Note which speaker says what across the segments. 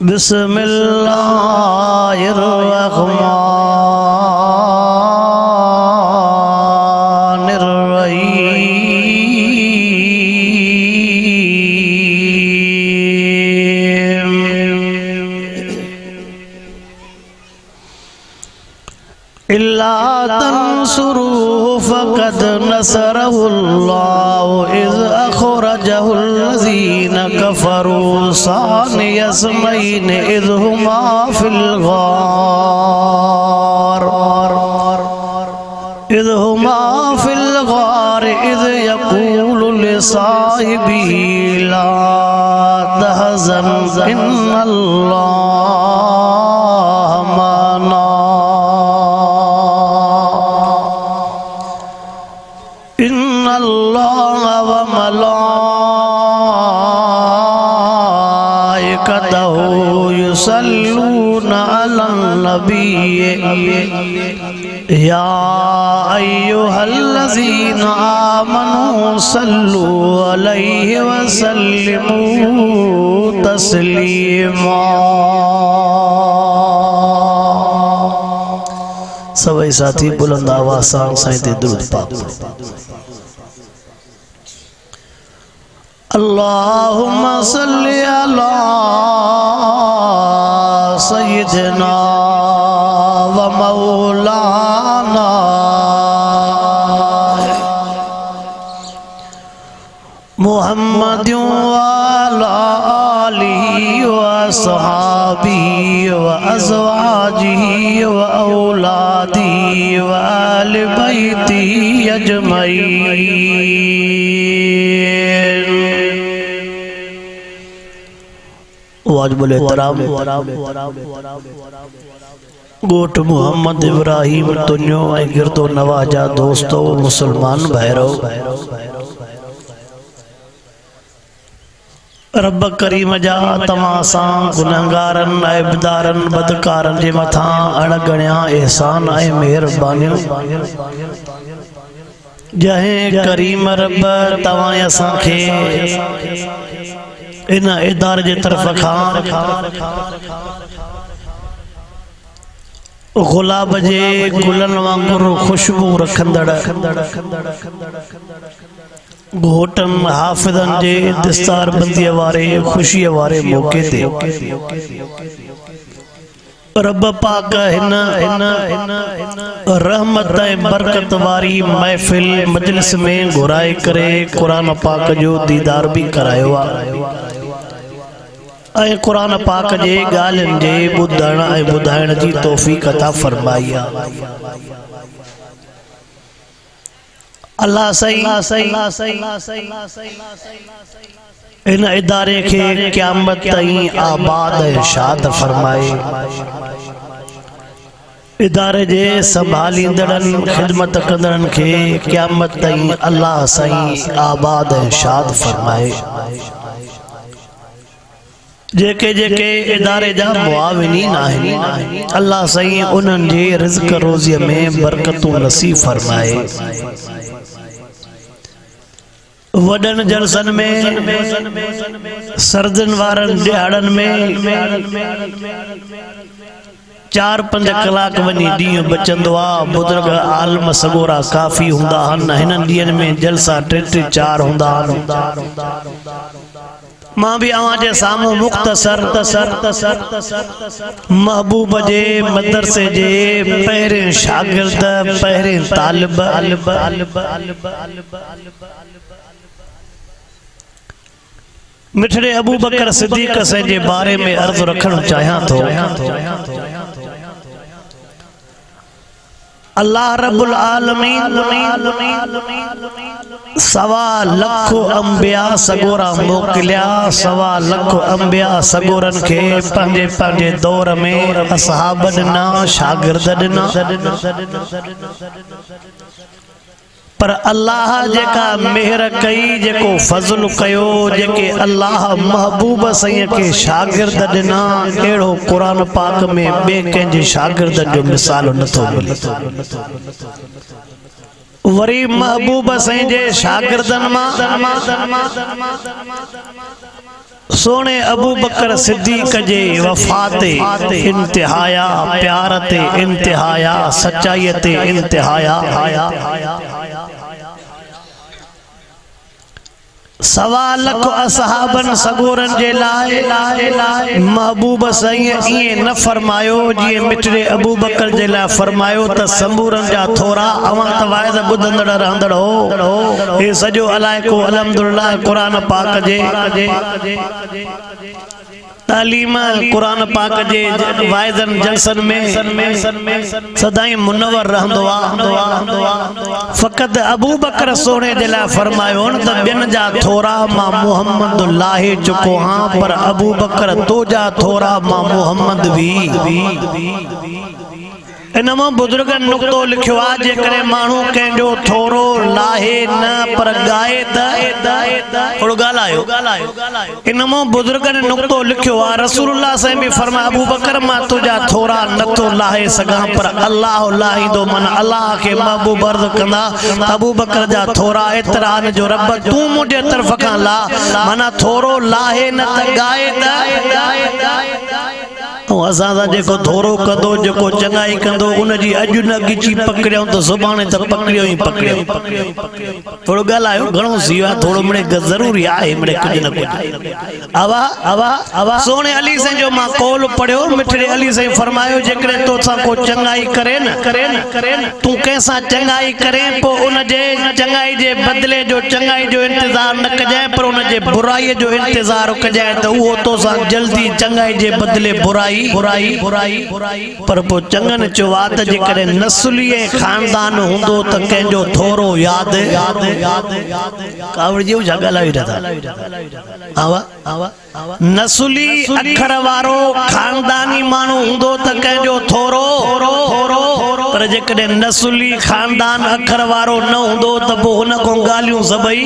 Speaker 1: बिस्मिल्लाहिर्रहमानिर्रहीम। इल्ला तंसुरूहु फ़क़द नसरहुल्लाहु is अख़रजहुल्लज़ीना कफ़रू सानियस्मैनि is Huma fill गार इज़ यक़ूलु लिसाहिबिही ला तहज़न इन्नल्लाह मअना इन्नल्लाह व मलाइकतहु युसल्लूना अलन नबिय्य या अय्युहल्लज़ीना आमनू सल्लू अलैहि व सल्लिमू तस्लीमा। सभी साथी बुलंद आवाज़ सां ते दुरूद पाक अल्लाहुम्मा सल्ली अला सय्यिदिना व मौलाना मुहम्मद व अला आलिहि व अस्हाबिहि व अज़वाजिहि व औलादिहि व आलि बैतिहि अजमईन। वाजिबुल एहतराम गोट मोहम्मद इब्राहिम तुन्यो ऐं गिरदो नवाजा दोस्तों मुसलमान भाइरो, रब करीम जा तव्हां सां गुनहगारन ऐबदारन बदकारन जे मथां अणगणिया एहसान ऐं मेहरबानियूं। जंहिं करीम रब तव्हां असांखे इन इदारे जे तरफ़ खां गुलाब जे गुलन वांगुरु खुशबू रखंदड़ घोटन हाफिज़न जे दस्तार बंदीअ वारे खुशीअ वारे मौके ते रब पाक हिन रहमत ऐं बरकत वारी महफ़िल मजलिस में घुराए करे क़ुरान पाक जो दीदार भी करायो आहे ऐं क़ुरान पाक जे ॻाल्हियुनि जे ॿुधण ऐं ॿुधाइण जी तौफ़ीक़ अता फ़रमाई आहे। अल्लाह सही इन इदारे खे क़यामत ताईं आबाद ऐं शाद फरमाए। इदारे जे संभालींदड़नि ख़िदमत कंदड़नि खे क़यामत ताईं अल्लाह साईं आबाद ऐं शाद फरमाए। जेके जेके इदारे जा मुआविनीन आहिनि अल्लाह साईं उन्हनि जे रिज़्क़ रोज़ीअ में बरकतूं नसीब फरमाए। वडन जलसन में सर्दन वारन दिहाड़न में 4-5 कलाक वनी ॾींहुं बचंदो आहे। बुज़ुर्ग आलम सगोरा काफ़ी हूंदा आहिनि। हिननि ॾींहंनि में जलसा 3-4 हूंदा आहिनि। मां भी अवां जे साम्हूं मुख्तसर महबूब जे मदरसे जे पहिरें शागिर्द पहिरें तालिब मिठड़े अबू बकर सिद्दीक़ से जे बारे में अर्ज़ रखण चाहियां थो। अल्लाह रब्बुल आलमीन 1.25 लाख अंबिया सगोरा मोकिलिया। 1.25 लाख अंबिया सगोरन खे पंहिंजे पंहिंजे दौर में असहाब ॾिना, शागिर्द ॾिना। पर अल्लाह जेका मेहर कई, जेको फज़ल कयो, जेके अल्लाह महबूब सईं के शागिर्द ॾिना, अहिड़ो क़ुरान पाक में ॿिए कंहिंजे शागिर्द जो मिसाल नथो मिले। वरी महबूब सईं जे शागिर्दनि मां सोने अबू बकर सिद्दीक जे वफ़ाते इंतिहाया प्यार ते इंतिहाया सच्चाई ते इंतिहाया सवा लख असहाबन सगोरन जे लाए महबूब सईं इए न फरमायो जी मिठड़े अबू बकर जे ला फरमायो त संबूरन जा थोरा अवा त वाइद बुधंदड़ रहंदड़ हो हे सजो अलाए को अल्हम्दुलिल्लाह कुरान पाक जे तालीम कुरान पाक जे वाइदन जलसन में सदाई मुनवर रहंदो आ फकत अबू बकर सोने जे ला फरमायो त बिन जा थोरा मां मोहम्मद लाहे चुको हां पर अबू बकर तो जा थोरा मां मोहम्मद भी इनमां बुजुर्गन नुक्तो लिखियो आ जे करे माण्हू कंहिंजो थोरो लाहे न पर गाए त थोरो ॻाल्हायो इनमां बुजुर्गन नुक्तो लिखियो आ रसूलुल्लाह साईं बि फरमाया अबू बकर मां तुंहिंजा थोरा नथो लाहे सघां पर अल्लाह लाहींदो माना अल्लाह खे महबूब अर्ज़ कंदा अबू बकर जा थोरा एतिरा न जो रब तूं मुंहिंजे तरफ़ खां ला माना थोरो लाहे न त गाए त असां जेको थोरो कंदो जेको चङाई कंदो उनजी अॼु न गिची पकड़ियो त सुभाणे त पकड़ियो ई पकड़ियो थोरो ॻाल्हायो घणो थी वियो आहे थोरो मिड़े ज़रूरी आहे मिड़े कुझु न कुझु आवा सोने अली साईं जो मां कौल पढ़ियो मिठड़े अली साईं फरमायो जेकॾहिं तोसां को चङाई करे न तूं कंहिंसां चङाई करे पोइ उनजे चङाई जे बदिले जो चङाई जो इंतज़ार न कजांइ पर उनजे बुराईअ जो इंतज़ार कजांइ त उहो तोसां जल्दी चङाई जे बदिले बुराई पर पोइ चङनि चयो आहे त जेकॾहिं नस्ली खानदान हूंदो त कंहिंजो थोरो यादि कावड़जी छा ॻाल्हायो नस्ली अखर वारो खानदानी माण्हू हूंदो त कंहिंजो थोरो पर जेकॾहिं नस्ली खानदान अखर वारो न हूंदो त पोइ हुन खां ॻाल्हियूं सभई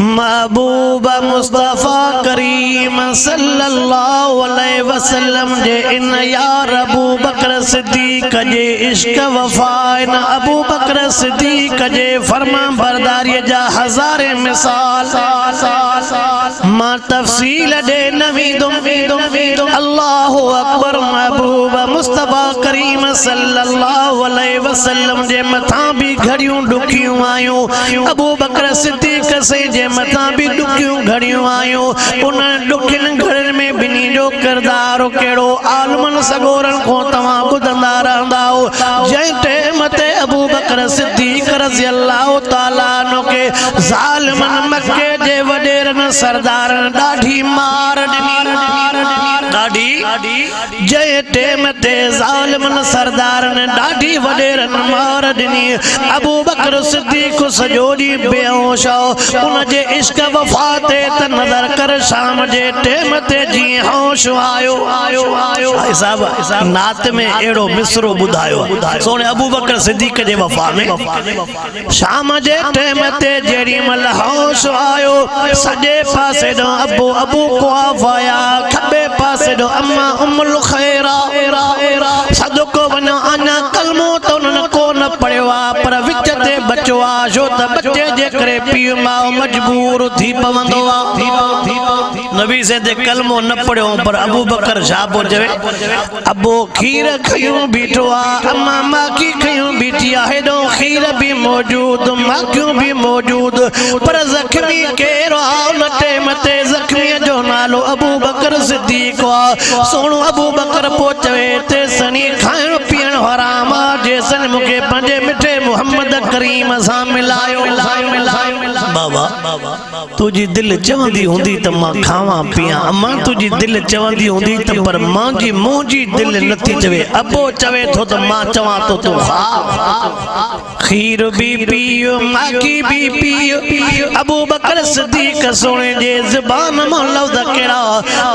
Speaker 1: महबूब मुस्तफा करीम सल्लल्लाहु अलैहि वसल्लम जे इन यार अबू बकर सिद्दीक जे इश्क वफा इन अबू बकर सिद्दीक जे फरमा बरदारी जा हज़ारे मिसाल मां तफसील दे नवीदुम अल्लाहु अकबर महबूब मुस्तफा करीम सल्लल्लाहु अलैहि वसल्लम जे मथां भी घड़ियूं डुकियूं आयूं अबू बकर सिद्दीक से जे मथां भी डुकियूं घड़ियूं आयूं उन डुकिन घड़नि में बिनी जो किरदार कहिड़ो आलमन सगोरन को तव्हां ॿुधंदा रहंदा हो जंहिं टाइम ते अबू बकर सिद्दीक रज़ी अल्लाह ताला अन्हु के ज़ालिमन मक्के जे वडेरन सरदारन ॾाढी मार ॾिनी जंहिं टाइम ते ज़ालिमन सरदारन ॾाढी वडेरन मार ॾिनी अबू बकर सिद्दीक सॼो ॾींहुं बेहोश हो उन जे इश्क वफा ते त नज़र कर शाम जे टाइम ते जीअं होश आयो साहब नात में अहिड़ो मिसरो ॿुधायो सोने अबू बकर सिद्दीक जे वफा में शाम जे टाइम ते जेड़ी महिल होश आयो सॼे पासे ॾों अबू कुहाफ़ा आया खॿे पासे ॾों अम्मा उम्मुल खैरा सदको वञो अञा कलमो त उन्हनि को न पढ़ियो आहे पर विच ते बचो आहे छो त बचे जे करे पीउ माउ मजबूर थी पवंदो आहे नबी से दे कलमो न पढ़ियो पर अबू बकर छा पियो चवे अबो खीर खयूं बीठो आहे अम्मा माखी खयूं बीठी आहे हेॾो खीर भी मौजूद माखियूं भी मौजूद पर ज़ख्मी केरु आहे उन टाइम ते ज़ख्मीअ जो नालो अबू बकर सिद्दीक आहे सोणो अबू बकर पोइ चवे ते सनी खाइण पीअण हराम आहे जेसन मूंखे पंहिंजे मिठे मोहम्मद करीम सां मिलायो बाबा तुझी दिल चवंदी हूंदी त मां खावां पियां अम्मा तुझी दिल चवंदी हूंदी त पर मुंहिंजी दिल नथी चवे अबो चवे थो त मां चवां तो तूं खा खीर भी पियो माखी भी पियो अबू बकर सिद्दीक सोने जे ज़बान मां लफ्ज़ कहिड़ा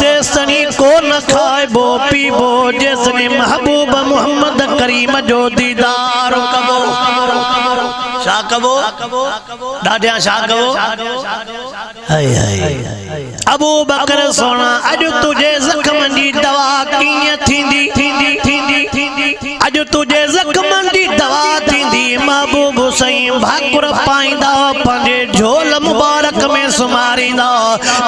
Speaker 1: तेसनी को न खाइबो पीबो जेसनी महबूब मोहम्मद करीम जो दीदार कबो छा कबो ॾाढिया छा कबो अबू बकर सोना अॼु तुझे ज़ख्मनि जी दवा कीअं थींदी अॼु तुझे ज़ख्मनि जी दवा थींदी महबूब सही सईं भाकुर पाईंदा पंहिंजे झोल मुबारक में सुमारींदा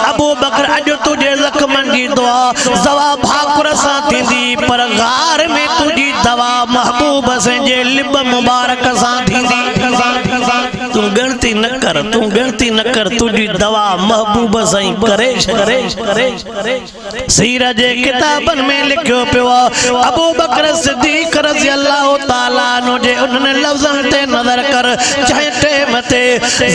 Speaker 1: अबू बकर अॼु तुझे ज़ख्मनि जी दुआ दवा भाकुर सां थींदी पर गार में तुझी दवा महबूब जे लिब मुबारक सां थींदी तू गणती न कर तुझी दवा महबूब साईं करे सीर जे किताबनि में लिखियो पियो अबू बकर सिद्दीक़ रज़ी अल्लाह ताला अन्हु जे उन्हनि लफ़्ज़नि ते नज़र कर चाहे टेम ते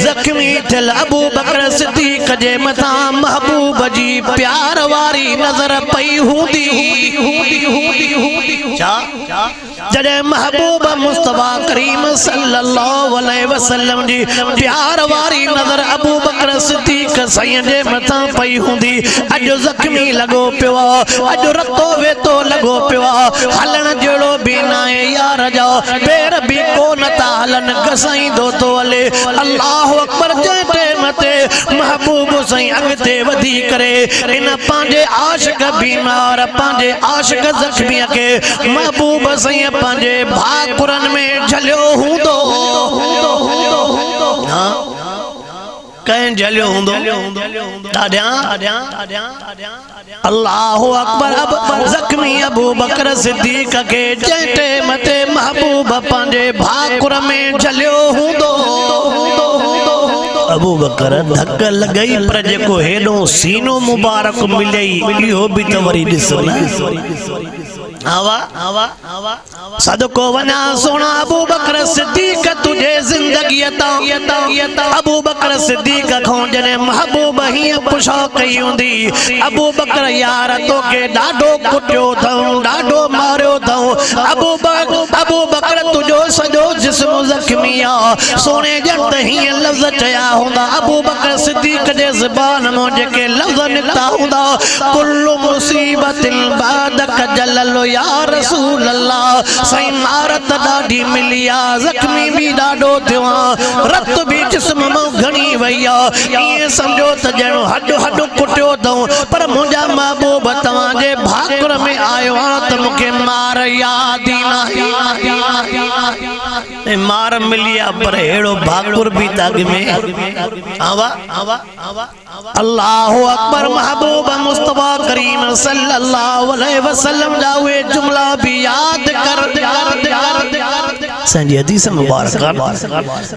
Speaker 1: ज़ख्मी थियल अबू बकर सिद्दीक़ जे मथां महबूब जी प्यार वारी नज़र पई हूंदी जॾहिं महबूब मुस्तफा करीम सल्लल्लाहु अलैहि वसल्लम जी प्यार वारी नज़र अबू बकर सिद्दीक़ साईं जे मथां पई हूंदी अॼु ज़ख्मी लॻो पियो अॼु रतो वेतो लॻो पियो हलण जहिड़ो बि न आहे यार जा पेर बि कोन था हलनि घसाईंदो थो हले अल्लाह अकबर जे टेम ते महबूब साईं अॻिते वधी करे इन पंहिंजे आशिक बीमार पंहिंजे आशिक ज़ख्मीअ खे महबूब साईं पंहिंजे भाकुरनि में झलियो हूंदो कहीं झलियो हूंदो अल्लाह अकबर अब ज़ख्मी अबू बकर सिद्दीक़ के जंहिं मते महबूब पंहिंजे भाकुर में झलियो हूंदो अबू बकर धक लॻई पर जेको हेॾो सीनो मुबारक मिलई इहो बि त वरी ॾिसो न सदको वना सोना अबू बकर सिद्दीक़ तुझे जिंदगी अबू बकर सिद्दीक़ खां जने महबूब ही पुछो कई हुंदी अबू बकर यार तोखे ॾाढो कुटियो अथऊं ॾाढो मारियो अथऊं अबू बकर तुझो सॼो जिस्म ज़ख्मी आहे सोने जट हीअं लफ़्ज़ चया हूंदा अबू बकर सिद्दीक़ जे ज़बान मां जेके लफ़्ज़ निकिता हूंदा कुल्लु मुसीबतिन बादक जललो या रसूल अल्लाह साईं मारत ॾाढी मिली आहे ज़ख्मी बि ॾाढो थियो आहे रत बि जिस्म मां घणी वई आहे ईअं सम्झो त ॼणो हॾ कुटियो अथऊं पर मुंहिंजा महबूब तव्हांजे भाकुर में आयो आहे त मूंखे मार यादि ई न मार मिली आहे पर अहिड़ो भाकुर बि ताग में अल्लाह अकबर महबूब मुस्तफा करीम सल्लल्लाहु अलैहि वसल्लम जा उहे जुमला भी याद कर संजी हदीस मुबारक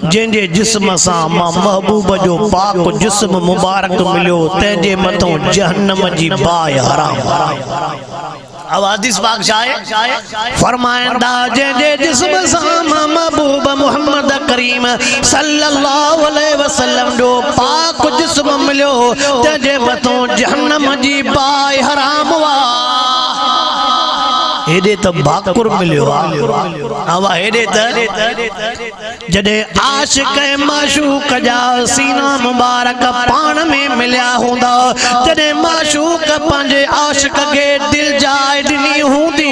Speaker 1: जंहिंजे जिस्म सां मां महबूब जो पाक जिस्म मुबारक मिलियो तंहिंजे मथां जहन्नम जी बाहि हराम अब हदीस पाक शाये फरमाइंदा जंहिंजे जिस्म सां मां महबूब मोहम्मद करीम सल्लल्लाहु अलैहि वसल्लम जो पाक जिस्म मिलियो तंहिंजे मथां जहन्नम जी बाहि हराम वा हेॾे त भाकुर मिलियो हेॾे त जॾहिं आशिक ऐं माशूक जा सीना मुबारक पाण में मिलिया हूंदा जॾहिं माशूक पंहिंजे आशिक खे दिल जाए ॾिनी हूंदी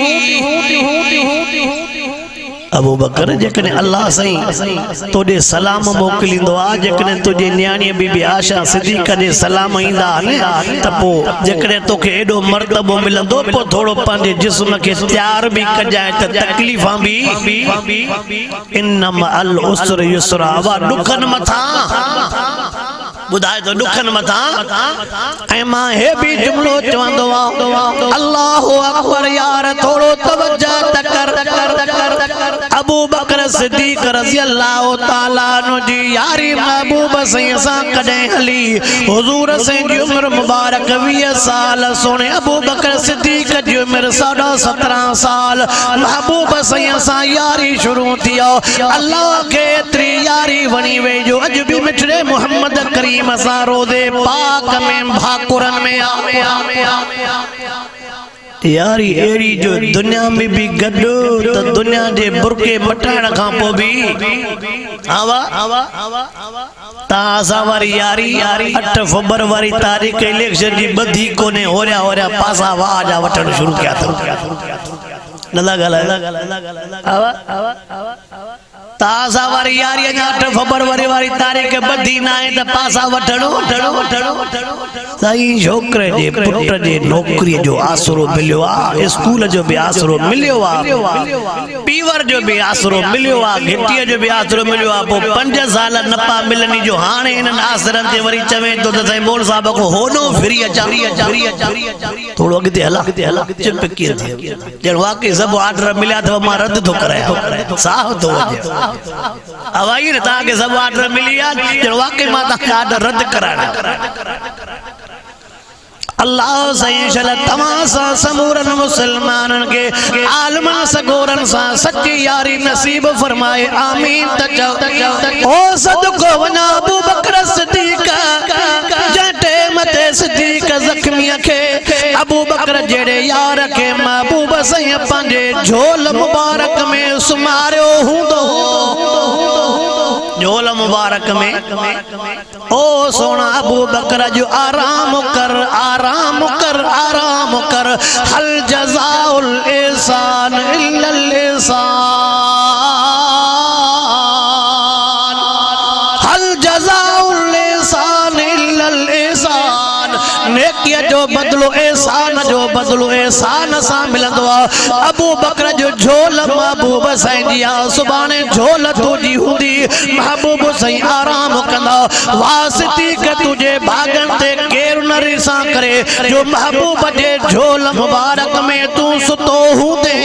Speaker 1: अबू बकर जेकॾहिं अल्लाह साईं तोॾे सलाम मोकिलींदो आहे जेकॾहिं तुंहिंजी न्याणी बीबी आशा सिद्दीक़ जे सलाम ईंदा आहिनि त पोइ जेकॾहिं तोखे एॾो मर्तबो मिलंदो पोइ थोरो पंहिंजे जिस्म खे तयार बि कजांइ त तकलीफ़ां बि इन्नम अल उसर युसरा ॾुखनि मथां ॿुधाए तो ॾुखनि मथां ऐं मां हे बि जुमिलो चवंदो आहियां अल्लाहु अकबर यार थोरो तवज्जो त कर अबू बकर सिद्दीक़ रज़ी अल्लाह ताला अन्हु जी यारी महबूब साईं सां कॾहिं हली हुजूर साईं जी उम्र मुबारक 20 साल सोने अबू बकर सिद्दीक़ जी उम्र 17.5 साल महबूब साईं सां यारी शुरू थी अल्लाह खे एतिरी यारी वणी वई जो अॼु बि मिठड़े मोहम्मद करीम सां रोज़े पाक में भाकुरन में यारी एड़ी जो दुनिया में भी गड्डो तो दुनिया जे बुरके मटाइण खां पोइ भी तासा वारी यारी 8 फरवरी तारीख़ इलेक्शन जी बधी कोने होरिया पासा वाजा वठण शुरू किया लला गला तासा वारी यारी 8 फरवरी वारी तारीख़ बधी ना है त पासा वठणो साईं छोकरे जे पुट जे नौकरी जो आसरो मिलियो आ, स्कूल जो भी आसरो मिलियो आ, पीवर जो भी आसरो मिलियो आ, घिटीअ जो भी आसरो मिलियो आ। पोइ 5 साल न पा मिलनी जो हाणे इन्हनि आसरनि ते वरी चवे तो त साईं मोल साहब को होनो फिरी अचा थोड़ो अॻिते हला चुप कीअं थियो ॼण वाकई सभु ऑर्डर मिलिया अथव मां रद्द थो करायां साहु थो वञे हवाई न तव्हांखे सभु ऑर्डर मिली आहे ॼण वाकई मां तव्हांखे ऑर्डर रद्द कराइणा। अल्लाह सही शल तमासा समूरन मुसलमानन के आलमन सगोरन सा सच्ची यारी नसीब फरमाए आमीन। तचो ओ सदको वना अबू बकर सिद्दीक जटे मते सिद्दीक जख्मी के अबू बकर जेड़े यार के महबूब सही पंजे झोल मुबारक में सुमारियो हुंदो झोल मुबारक में ओ सोना अबू बकर जो आराम कर हल जज़ाउल एहसान इल्लल एहसान हल जज़ाउल एहसान इल्लल एहसान नेकिया जो बदलो एहसान सा मिलंदो आ। अबू बकर जो झोल महबूब साईं जी आ सुभाणे झोल तुजी हुंदी महबूब साईं आराम कंदा वासिती के तुझे भागन ते केर न रिसा करे जो महबूब जे झोल मुबारक में तू सुतो हुंदे।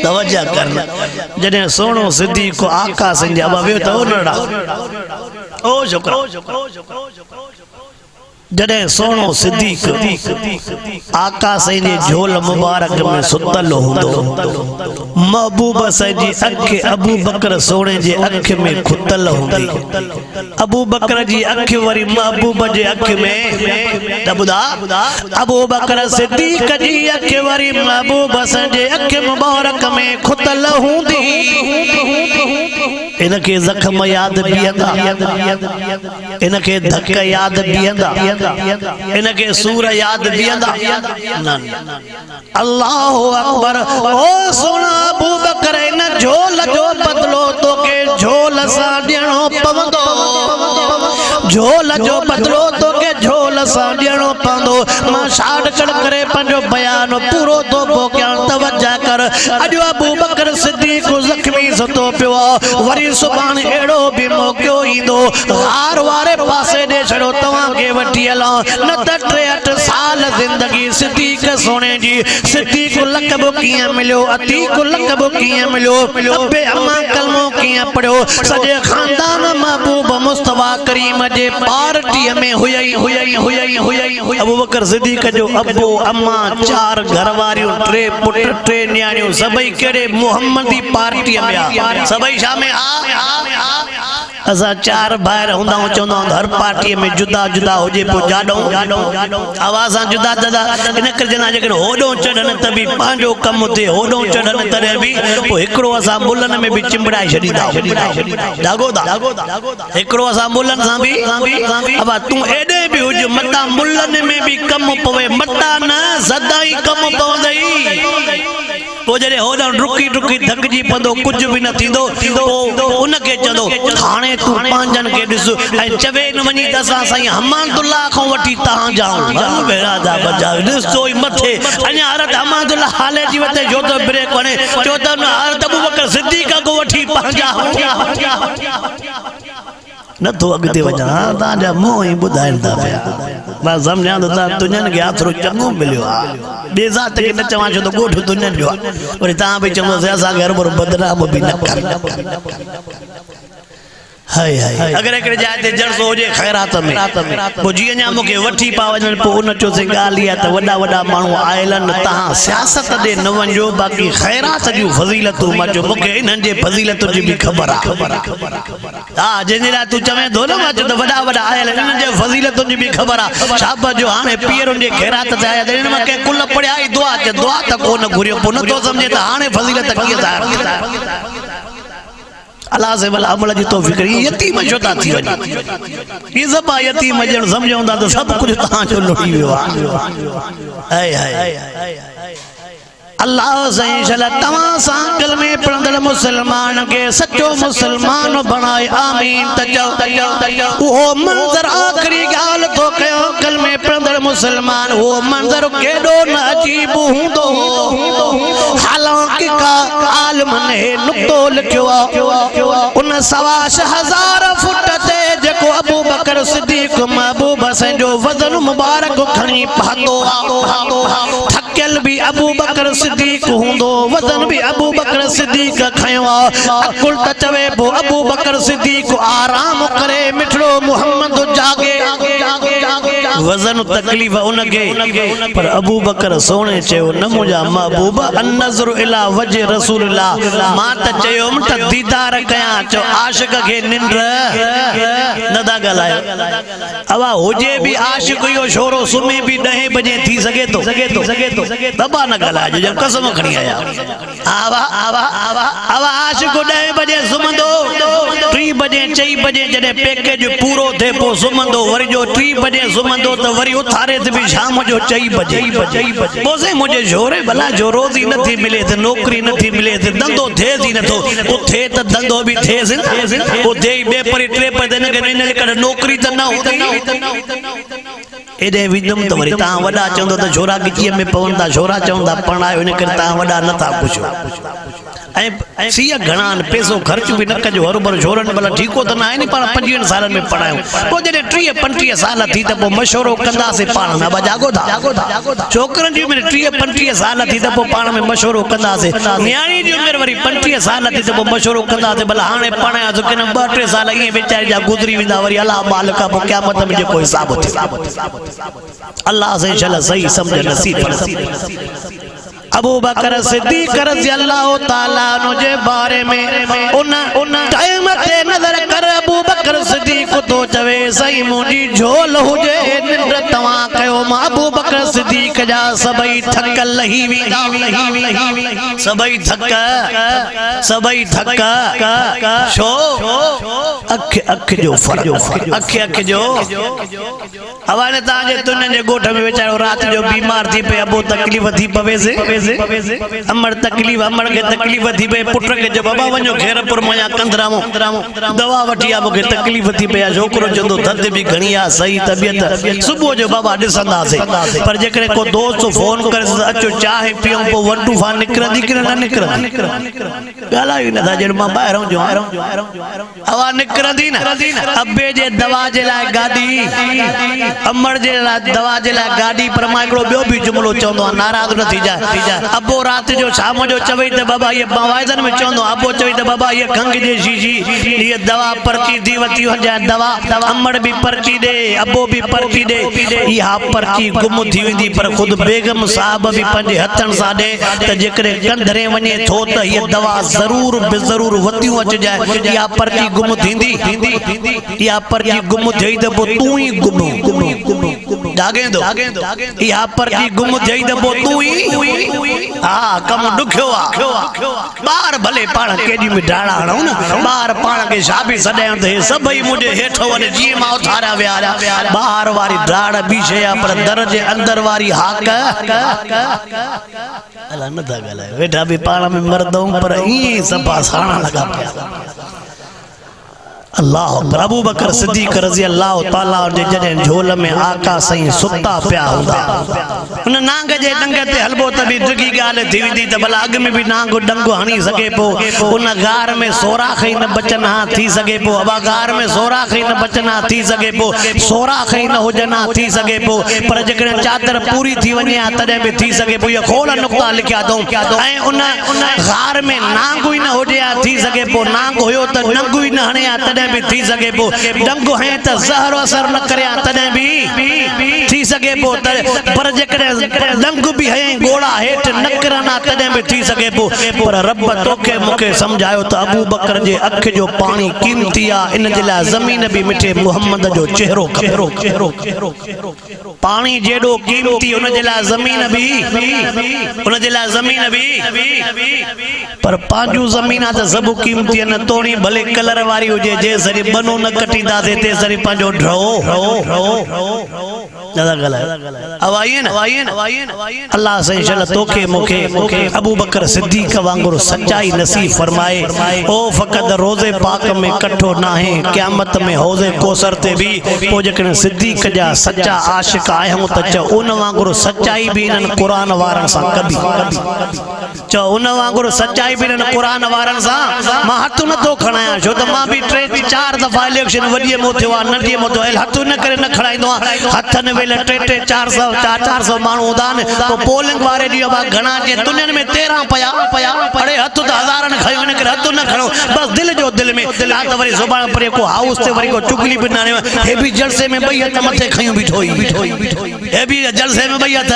Speaker 1: तवज्जो कर जने सोनो सिद्दीक को आका सिंह जा वियो त उनड़ा ओ छोकरा जडे सोनो सिद्दीक आका सईं जे झोल मुबारक में सुतल हुंदो महबूब साईं जी अख अबू बकर सोने जे अख में खुतल हुंदी अबू बकर जी अख वरी महबूब जे अख में दबुदा अबू बकर सिद्दीक जी अख वरी महबूब साईं जे अख मुबारक में खुतल हुंदी। इनके जख्म याद बीहंदा इनके धक याद बीहंदा इनके सूर याद बीहंदा अल्लाह अकबर। ओ सोना अबू बकर इन झोल जो बदलो तो के झोल सा ॾियणो पवंदो झोल जो बदलो तो के झोल सा ॾियणो पवंदो। मां शार्टकट करे पंहिंजो बयान पूरो तो पोकियां तवज्जो कर। अॼु अबू बकर सिद्दीक ज़ख्मी सुतो पियो वरी सुभाणे एड़ो भी मौको ईंदो हार वारे पासे दे छड़ो तवां के वठी हला न त 63 साल जिंदगी सिद्दीक सोने जी। सिद्दीक लक़ब किए मिलियो अतीक लक़ब किए मिलियो अबे अम्मा कलमो किए पढ़ियो सजे खानदान महबूब मुस्तफा करीम जे पार्टी में हुई। अबू बकर सिद्दीक जो अबो अम्मा 4 घरवारियों 3 पुट 3 न्याणियों सभई केड़े मुहम्मदी पार्टी में आ सभई शामे असा 4 भाई हुंदा चवंदा हर पार्टी में जुदा जुदा होजे पो जाडो आवाज जुदा जुदा इन कर जना जे होडो चढ़न त भी पांजो कम थे होडो चढ़न तरे भी पो एकड़ो असा मुल्लन में भी चिंबड़ाई छडीदा दागोदा एकड़ो असा मुल्लन सा भी अब तू एडे भी हुज मता मुल्लन में भी कम पवे मता न सदाई कम पवंदई पो जरे होडो रुकी धकजी पंदो कुछ भी न थिंदो उनके चंदो हाणे तू पांजन के दिस ऐ चवे न वनी दसा साईं हमादुल्ला को वठी ता जाऊं बेरा दा बजा दिस तोई मथे अने हरत हमादुल्ला हाले जी वते जो तो ब्रेक वने जो तो हरत अबू बकर सिद्दीक को वठी पांजा न तो अगते वजा ता जा मोह ही बुधाइंदा पिया बस समझा ता तुनन के आथरो चंगो मिलियो आ बे जात के न चवा छो तो गोठ तुनन जो और ता भी चंगो से असा घर पर बदनाम भी न कर हाय अगर एक जाते जलसो हो जे खैरात में वो जी न्या मुके वठी पावन पो उन चो से गालिया त वडा वडा मानू आयलन ता सियासत दे न वंजो बाकी खैरात जो फजीलत मजो मुके इनन जे फजीलत जी भी खबर आ जेनेरा तू चवे दोलो मज त वडा वडा आयल इनन जे फजीलत जी भी खबर आ शाब जो हाने पीरन जे खैरात ते आया इन मके कुल पड़या आई दुआ त कोन घुरियो पो न तो समझे त हाने फजीलत किए था अल्लाह से वाला अमल जी तौफीक यतीम जोता थी वनी ये जबा यतीम जण समझौंदा तो सब कुछ ता जो लुटी वियो हाय अल्लाह सही शल तवा सांकल में पढ़ंदड़ मुसलमान के सच्चो मुसलमान बनाए आमीन। तचो वो मंजर आखिरी गाल तो कयो होटल में पढ़ंदड़ मुसलमान वो मंजर केॾो न अजीब हूंदो हालांकि का आलिम ने नुक्तो लिखियो उन 1.25 फुट ते जेको अबू बकर सिद्दीक महबूब हसन जो वजन मुबारक खणी पातो थकियल भी अबू बकर सिद्दीक हूंदो वजन भी अबू बकर सिद्दीक खयो अकुल त चवे पो अबू बकर सिद्दीक आराम करे मिठड़ो मोहम्मद जागे वजन तकलीफ उनके पर अबू बकर सोने चयो न मुझा महबूब अन्नज़र इला वजह रसूलुल्लाह मां त चयोम त दीदार कया चो आशिक के निंद्र नदा गलायो अवा होजे भी आशिक यो छोरो सुमे भी 10 बजे थी सके तो दबा न गलायो जब कसम खणी आया आवा आशिक 10 बजे सुमंदो 3 बजे 4 बजे जने पैकेज पूरो थे पो सुमंदो वरी जो 3 बजे सुमंदो तो वरी उथारे ते भी शाम जो 4 बजे पोसे मुझे जोरे भला जो रोजी नथी मिले ते नौकरी नथी मिले ते धंधो थे ही नथो उथे त धंधो भी थे उथे बे परी ट्रे पे देने के ने कर नौकरी त ना होती एडे विदम तो वरी ता वडा चंदो तो छोरा गिची में पवंदा छोरा चंदा पणायो इन कर ता वडा नथा पुछो ऐ सिया घणा पैसो खर्च भी न कजो हर भर छोरन भला ठीको त ना है नी पण 25 साल में पढ़ायो पो जने 30-35 साल थी त पो मशवरो कंदा से पाण ना जागो था छोकरन जी में 30-35 साल थी त पो पाण में मशवरो कंदा से न्याणी जी उम्र वरी 35 साल थी त पो मशवरो कंदा से भला हाने पढ़ाया तो किन 2-3 साल ये बेचारे जा गुजरी विंदा वरी अल्लाह मालिका पो क़यामत में जो कोई हिसाब थी अल्लाह से चल सही समझ नसीब अबू बकर सिद्दीक रज़ियल्लाहु ताला अन्हु जे बारे में उन टाइम ते नजर कर अबू बकर सिद्दीक तो चवे सही मुंडी झोल हुजे निंड तवा कयो अबू बकर सिद्दीक जा सबई थक लही विंदा सबई थक छो अख जो फर्क अख जो हवाने ताजे तुने जे गोठ में बेचारो रात जो बीमार थी पे अबो तकलीफ थी पवे से अमर के तकलीफ थी पे पुत्र के जब बाबा वणो खैरपुर मया कंदरामो दवा वठिया मुके तकलीफ थी पे छोकरो जंदो दर्द भी घणी आ सही तबियत सुबह जो बाबा दिसंदा से पर जेकरे को दोस्त फोन कर अचो चाहे पियो पो वटू फा निकरंदी कि न निकरंदी गालायो न था जण मां बाहर जो हवा निकरंदी न अब्बे जे दवा जे लाए गाडी अमर जे ला दवा जे ला गाडी पर मां एकड़ो बियो भी जुमलो चवंदो नाराज न थी जाए अबो रात जो शाम जो चवई त बाबा ये वायदन में चवंदो अबो चवई त बाबा ये खंग जे शीशी ये दवा पर्ची दी वती हो जाए दवा अमर भी पर्ची दे अबो भी पर्ची दे या पर्ची गुम थी वेंदी पर खुद बेगम साहब भी पंजे हथन सा दे त जेकरे कंधरे वने थो त ये दवा जरूर बेजरूर वती अच जाए या पर्ची गुम थींदी या पर्ची गुम थई त पो तू ही गुम जागे दो या पर्ची गुम थई त पो तू ही हां कम दुखियो आ बार भले पाण केडी में डाड़ा हणो न बार पाण के शाबी सदायो त सभई मुझे हेठो वने जी मां उथारा व्यारा बाहर वारी डाड़ बीछया पर दर जे अंदर वारी हाक अला न था गलाए वेठा भी पाण में मरदो पर ई सभा साणा लगा पिया अल्लाह अबू बकर सिद्दीक रज़ियल्लाहु ताला जे जने झोल में आका सही सुता पिया हुंदा उन नांग जे डंग ते हलबो त भी दुगी गाल थी विंदी त भला अग में भी नांग डंग हणी सके पो उन गार में सोराख ही न बचना थी सके पो अबा गार में सोराख ही न बचना थी सके पो सोराख ही न हुजना थी सके पो पर जकरे चादर पूरी थी वने तदे भी थी सके पो ये खोल नुक्ता लिखया दो ऐ उन गार में नांग ही न होडिया थी सके पो नांग होयो त नंग ही न हणया तदे भी थी सके पो डंग है त जहर असर न करया तदे भी थी सके पो पर जेकरे डंग भी है गोड़ा हेठ न करना तदे भी थी सके पो पर रब तोखे मुके समझायो त अबू बकर जे अख जो पानी कीमती आ इन जे ला जमीन भी मिठे मोहम्मद जो चेहरो पानी जेडो कीमती उन जे ला जमीन भी पर पांजू जमीन त सब कीमती न तोणी भले कलर वारी हो जे सरी बनो न कटींदा थे ते सरी पांजो ढो ज़्यादा गला अब आइए ना अल्लाह से इंशाअल्लाह तोखे मुखे अबू बकर सिद्दीक वांगुरु सच्चाई नसीब फरमाए ओ फकत रोज़े पाक में कठो ना है क़यामत में हौज़े कौसर ते भी पो जकन सिद्दीक जा सच्चा आशिक आहियूं त च उन वांगुरु सच्चाई भी इन कुरान वारन सा कभी च उन वांगुरु सच्चाई भी इन कुरान वारन सा मां हथ न तो खणाया छो त मां भी 3-4 दफा इलेक्शन वडिए मो थियो नंढी मो थियो हथ न करे न खणाइंदो हथन वेले 3-400 माण्हू हूंदा तो पोलिंग वारे ॾींहुं बा घणा जे दुनिया में 13 पया अड़े हथ त हज़ारनि खयो इन करे हथ न खणो बस दिल जो दिल में आ त वरी सुभाणे परे को हाउस ते वरी को चुगली भी ना हे भी जलसे में बई हथ मथे खयूं बीठोई हे भी जलसे में बई हथ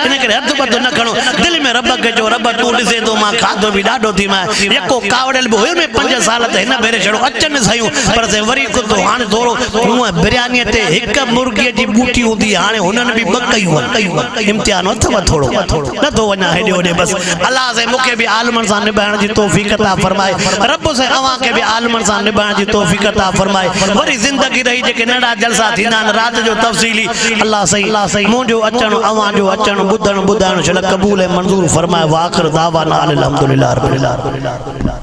Speaker 1: इन करे हथ बद न खणो दिल में रब के जो रब तू ॾिसे तो मां खाधो भी ॾाढो थी मां यको कावड़ल भी हुयो में 5 साल त हिन भेरे छड़ो अचन सयूं पर से वरी को तो हाने थोरो हुआ बिरयानी ते हिक मुर्गी जी बूटी हुंदी हाने हुनन भी कयूं इम्तिहान अथव थोरो न तो वना हेडे ओडे बस अल्लाह से मुके भी आलमन सा निभाण जी तौफीक अता फरमाए रब से अवा के भी आलमन सा निभाण जी तौफीक अता फरमाए वरी जिंदगी रही जे के नडा जलसा थीना रात जो तफसीली अल्लाह सही मुजो अचण अवा जो अचण बुधण बुधाण छल कबूल मंजूर फरमाए वाखिर दावा अल्हम्दुलिल्लाह रब्बिल आलमीन।